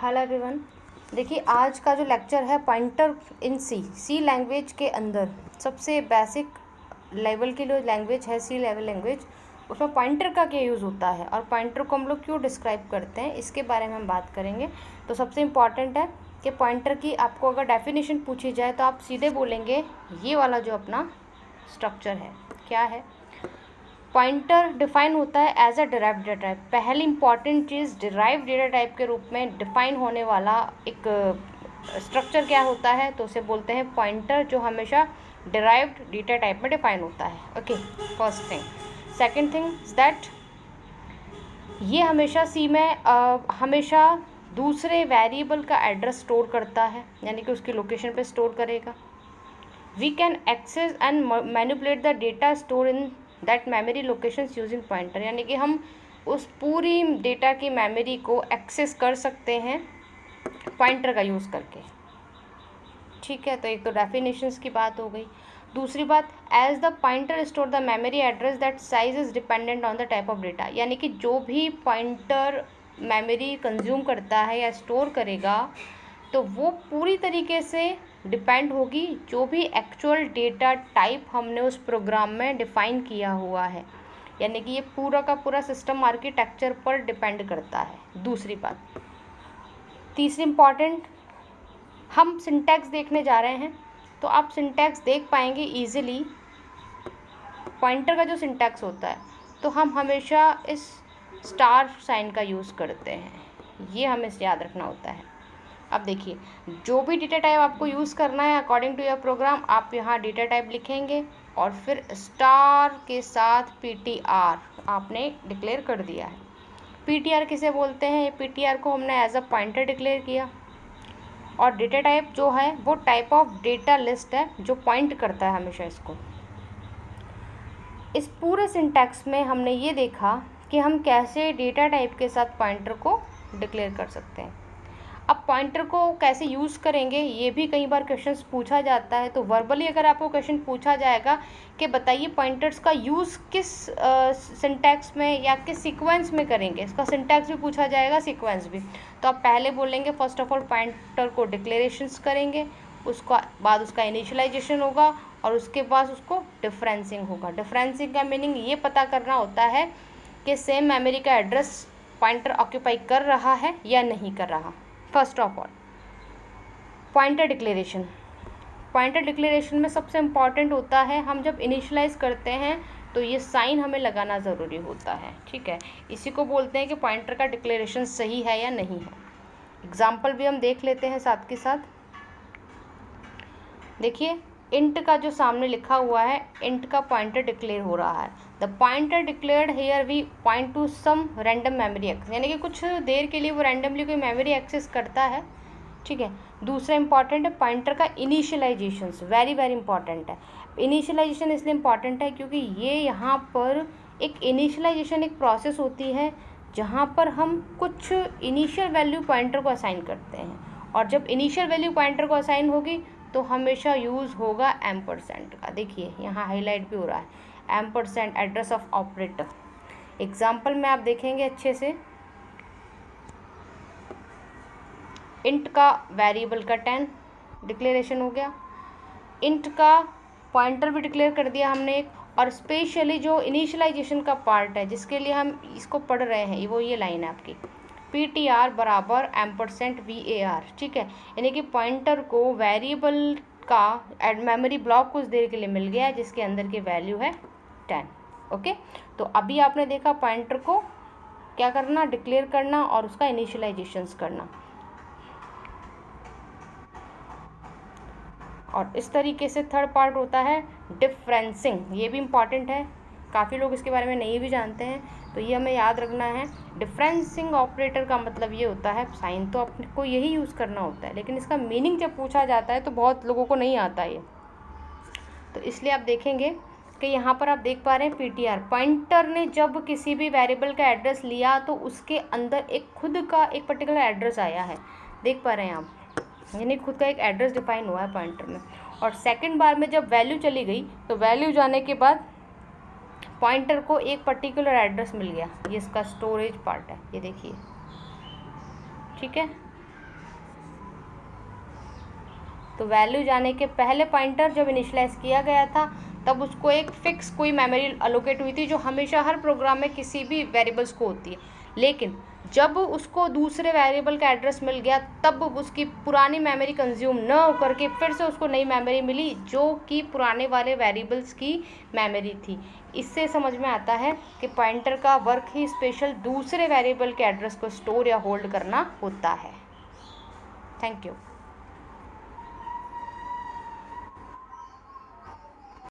Hello everyone. देखिए आज का जो लेक्चर है पॉइंटर इन सी लैंग्वेज के अंदर सबसे बेसिक लेवल की जो लैंग्वेज है सी लेवल लैंग्वेज, उसमें पॉइंटर का क्या यूज़ होता है और पॉइंटर को हम लोग क्यों डिस्क्राइब करते हैं इसके बारे में हम बात करेंगे। तो सबसे इम्पॉर्टेंट है कि पॉइंटर की आपको अगर डेफिनेशन पूछी जाए तो आप सीधे बोलेंगे ये वाला जो अपना स्ट्रक्चर है क्या है। पॉइंटर डिफाइन होता है as a derived data type. पहली इंपॉर्टेंट चीज़ डिराइव्ड डेटा टाइप के रूप में डिफाइन होने वाला एक स्ट्रक्चर क्या होता है, तो उसे बोलते हैं पॉइंटर, जो हमेशा डिराइव्ड डेटा टाइप में डिफाइन होता है। Okay, first thing. Second thing is that ये हमेशा सी में हमेशा दूसरे वेरिएबल का एड्रेस स्टोर करता है, यानी कि उसकी लोकेशन पे स्टोर करेगा। We can access and manipulate the data store in that memory locations using pointer, यानी कि हम उस पूरी डेटा की मेमोरी को एक्सेस कर सकते हैं पॉइंटर का यूज़ करके। ठीक है, तो एक तो डेफिनेशंस की बात हो गई। दूसरी बात, as the pointer store the memory address that size is dependent on the type of data, यानी कि जो भी पॉइंटर मेमोरी कंज्यूम करता है या स्टोर करेगा तो वो पूरी तरीके से डिपेंड होगी जो भी एक्चुअल डेटा टाइप हमने उस प्रोग्राम में डिफ़ाइन किया हुआ है, यानी कि ये पूरा का पूरा सिस्टम आर्किटेक्चर पर डिपेंड करता है। दूसरी बात, तीसरी इम्पॉर्टेंट, हम सिंटैक्स देखने जा रहे हैं तो आप सिंटैक्स देख पाएंगे ईजिली। पॉइंटर का जो सिंटैक्स होता है तो हम हमेशा इस स्टार साइन का यूज़ करते हैं, ये हमें याद रखना होता है। अब देखिए, जो भी डेटा टाइप आपको यूज़ करना है अकॉर्डिंग टू योर प्रोग्राम, आप यहाँ डेटा टाइप लिखेंगे और फिर स्टार के साथ PTR आपने डिक्लेयर कर दिया है। PTR किसे बोलते हैं? PTR को हमने एज अ पॉइंटर डिक्लेयर किया, और डेटा टाइप जो है वो टाइप ऑफ डेटा लिस्ट है जो पॉइंट करता है हमेशा इसको। इस पूरे सिंटैक्स में हमने ये देखा कि हम कैसे डेटा टाइप के साथ पॉइंटर को डिक्लेयर कर सकते हैं। अब पॉइंटर को कैसे यूज़ करेंगे ये भी कई बार क्वेश्चंस पूछा जाता है। तो वर्बली अगर आपको क्वेश्चन पूछा जाएगा कि बताइए पॉइंटर्स का यूज़ किस सिंटैक्स में या किस सीक्वेंस में करेंगे, इसका सिंटैक्स भी पूछा जाएगा, सीक्वेंस भी। तो आप पहले बोलेंगे फर्स्ट ऑफ ऑल पॉइंटर को डिक्लेरेशंस करेंगे, उसका बाद उसका इनिशियलाइजेशन होगा और उसके बाद उसको डिफरेंसिंग होगा। डिफरेंसिंग का मीनिंग ये पता करना होता है कि सेम मेमोरी का एड्रेस पॉइंटर ऑक्यूपाई कर रहा है या नहीं कर रहा। First of all pointer declaration. Pointer declaration में सबसे इम्पॉर्टेंट होता है, हम जब इनिशियलाइज करते हैं तो ये साइन हमें लगाना ज़रूरी होता है। ठीक है, इसी को बोलते हैं कि पॉइंटर का डिक्लेरेशन सही है या नहीं है। एग्जाम्पल भी हम देख लेते हैं साथ के साथ। देखिए, इंट का जो सामने लिखा हुआ है, इंट का पॉइंटर डिक्लेयर हो रहा है। The pointer declared here we point to some random memory access, यानी कि कुछ देर के लिए वो रैंडमली कोई मेमोरी एक्सेस करता है। ठीक है, दूसरा इंपॉर्टेंट है पॉइंटर का इनिशियलाइजेशन, वेरी वेरी इंपॉर्टेंट है। इनिशियलाइजेशन इसलिए इंपॉर्टेंट है क्योंकि ये यहाँ पर एक इनिशियलाइजेशन एक प्रोसेस होती है जहाँ पर हम कुछ इनिशियल वैल्यू पॉइंटर को असाइन करते हैं, और जब इनिशियल वैल्यू पॉइंटर को असाइन होगी तो हमेशा यूज़ होगा एम्परसेंड का। देखिए यहाँ हाईलाइट भी हो रहा है, ampersand address of operator. Example में आप देखेंगे अच्छे से, इंट का वेरिएबल का 10 डिक्लेरेशन हो गया, इंट का पॉइंटर भी डिक्लेयर कर दिया हमने एक, और स्पेशली जो इनिशियलाइजेशन का पार्ट है जिसके लिए हम इसको पढ़ रहे हैं वो ये लाइन है आपकी, PTR बराबर एम्परसेंट VAR। ठीक है, यानी कि पॉइंटर को वेरिएबल का मेमोरी ब्लॉक कुछ देर के लिए मिल गया है जिसके अंदर की वैल्यू है 10। ओके, तो अभी आपने देखा पॉइंटर को क्या करना, डिक्लेयर करना और उसका इनिशियलाइजेशंस करना। और इस तरीके से थर्ड पार्ट होता है डिफरेंसिंग, ये भी इम्पॉर्टेंट है, काफ़ी लोग इसके बारे में नहीं भी जानते हैं, तो ये हमें याद रखना है। डिफरेंसिंग ऑपरेटर का मतलब ये होता है, साइन तो आपको यही यूज़ करना होता है, लेकिन इसका मीनिंग जब पूछा जाता है तो बहुत लोगों को नहीं आता ये, तो इसलिए आप देखेंगे कि यहाँ पर आप देख पा रहे हैं PTR, पॉइंटर ने जब किसी भी वेरिएबल का एड्रेस लिया तो उसके अंदर एक खुद का एक पर्टिकुलर एड्रेस आया है, देख पा रहे हैं आप, यानी खुद का एक एड्रेस डिफाइन हुआ है पॉइंटर में। और सेकंड बार में जब वैल्यू चली गई तो वैल्यू जाने के बाद पॉइंटर को एक पर्टिकुलर एड्रेस मिल गया, ये इसका स्टोरेज पार्ट है, ये देखिए। ठीक है, तो वैल्यू जाने के पहले पॉइंटर जब इनिशियलाइज किया गया था तब उसको एक फिक्स कोई मेमोरी अलोकेट हुई थी, जो हमेशा हर प्रोग्राम में किसी भी वेरिएबल्स को होती है। लेकिन जब उसको दूसरे वेरिएबल का एड्रेस मिल गया तब उसकी पुरानी मेमोरी कंज्यूम न होकर के फिर से उसको नई मेमोरी मिली, जो कि पुराने वाले वेरिएबल्स की मेमोरी थी। इससे समझ में आता है कि पॉइंटर का वर्क ही स्पेशल दूसरे वेरिएबल के एड्रेस को स्टोर या होल्ड करना होता है। Thank you.